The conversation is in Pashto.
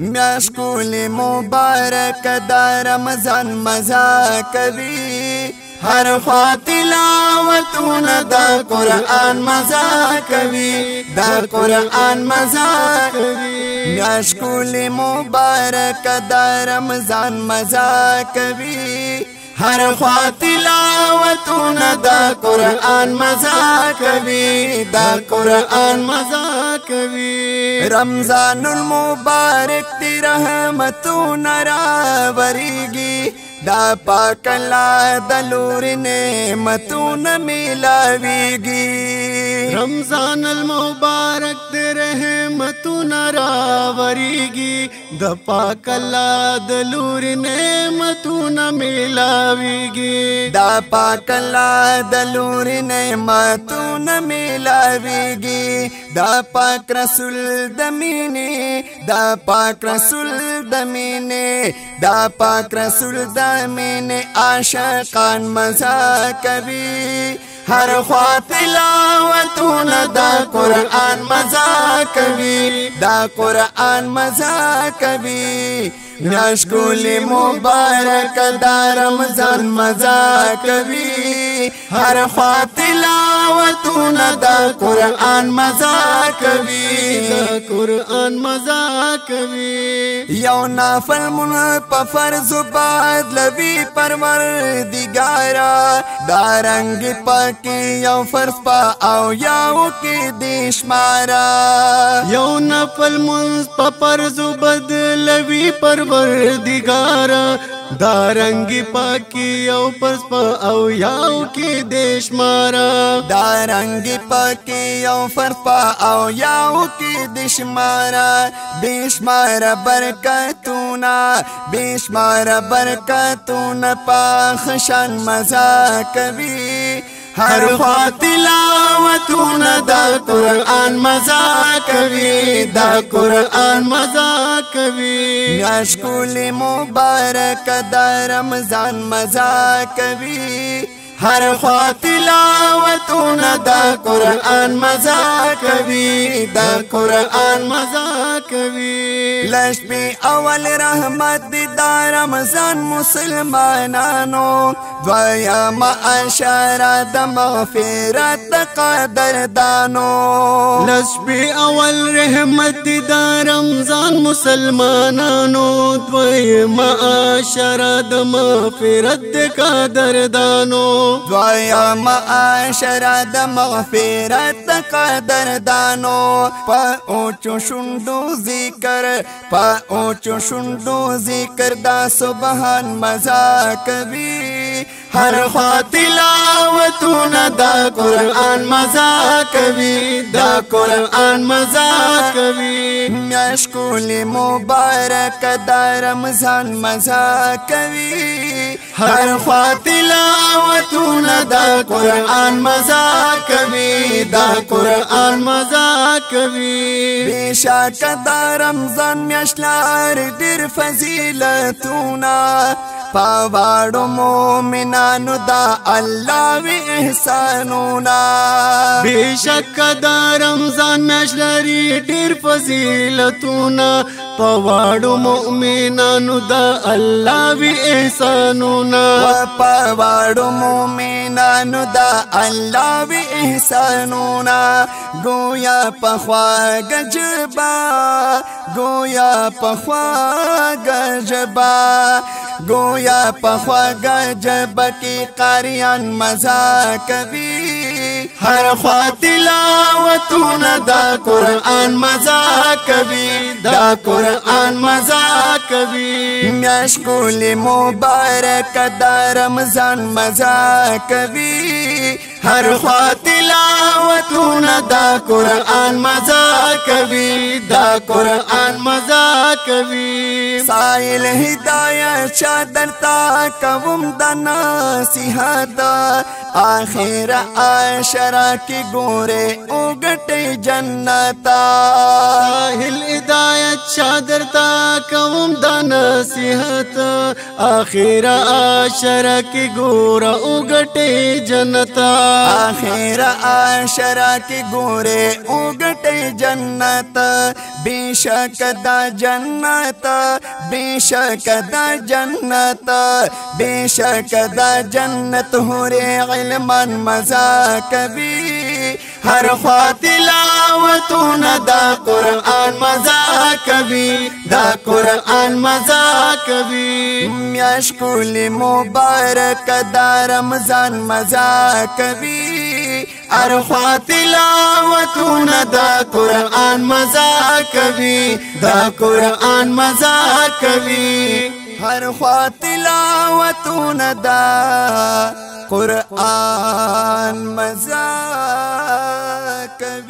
میاش کولی مبارک دا رمضان مزا کوي هر خوا تلاوتون دا قرآن مزا کوي دا قرآن مزا کوي میاش کولی مبارک دا رمضان مزا کوي هر خوا تلاوتون دا قرآن مزا کوي دا قرآن مزا کوي رمضان المبارک تی رحمتون را وریگی دا پاک اللہ دلور نعمتون ملاویگی رمضان المبارک تی رحمتون را وریگی دا پاک اللہ دلور نعمتون ملاویگی دا پاک اللہ دلور نعمتون ملاویگی دا پاک رسول دمینی دا پاک رسول دمینی دا پاک رسول دمینی عاشقان مزا کوي هر خوا تلاوتون دا قرآن مزا کوي دا قرآن مزا کوي میاش کولی مبارک دا رمضان مزا کوي هر خوا تلاوتون دا قرآن مزا کوي دا قرآن مزا کوي یو نافل من پا فرض بدلوی پروردگارا دا رنگ پاکی یو فرض پا او یاو کی دیشمارا یو نفل منز پا فرض بدلوی پروردگارا دا رنگی پاکی یو پرس پا او یاو کی دیش مارا دا رنگی پاکی یو فرس پا او یاو کی دیش مارا بیشمار برکتونا بیشمار برکتونا پا خشان مزا کوي هر خوا تلاوتون دا قرآن مزا کوي دا قرآن مزا کوي میاش کولی مبارک دا رمضان مزا کوي هر خوا تلاوتون دا قرآن مزا کوي دا قرآن مزا کوي لشبی اول رحمت دا رمضان مسلمانانو دویم اشاره د مغفرت قدردانو لشبی اول رحمت دا رمضان مسلمانانو دویم اشاره د مغفرت قدردانو دویم اشاره د مغفرت قدردانو پا اوچو شندو ذکر پا اوچو شندو ذکر دا سبحان مزا کوي هر خوا تلاوتون دا قرآن مزا کوي دا قرآن مزا کوي میاش کولی مبارک دا رمضان مزا کوي هر خوا تلاوتون دا قرآن مزا کوي دا قرآن مزا کوي بیشک دا رمضان میاشلار ډیر فضیلتونه پاوارو مومنانو دا اللہ وی احسانونا بیشک دا رمضان میاشلری ډیر فضیلتونا پاوارو مومنانو دا اللہ وی احسانونا پاوارو مومنانو دا اللہ وی احسانونا گویا پخوا گجبا گویا پخوا گجبا گویا پخوا گجب کی قاریان مزا کوي هر خوا تلاوتون دا قرآن مزا کوي دا قرآن مزا کوي میاش کولی مبارک دا رمضان مزا کوي هر خوا تلاوتون دا قرآن مزا کوي دا قرآن مزا کوي سائل ہدایت چادر تا کوم دا نصیحت آخر عشرہ کی گورے اگٹے جنتا ساحل ہدایت چادر تا کوم دا نصیحت آخر عشرہ کی گورا اگٹے جنتا آخر عشرہ کی گورے اگٹے جنت بیشک دا جنت جنت بیشک دا جنت بیشک دا جنت حور علمان مزا کوي هر خوا تلاوتون دا قرآن مزا کوي دا قرآن مزا کوي میاش کل مبارک دا رمضان مزا کوي هر خوا تلاوتون دا قرآن مزا کوي دا قرآن مزا کوي هر خوا تلاوتون دا قرآن مزا کوي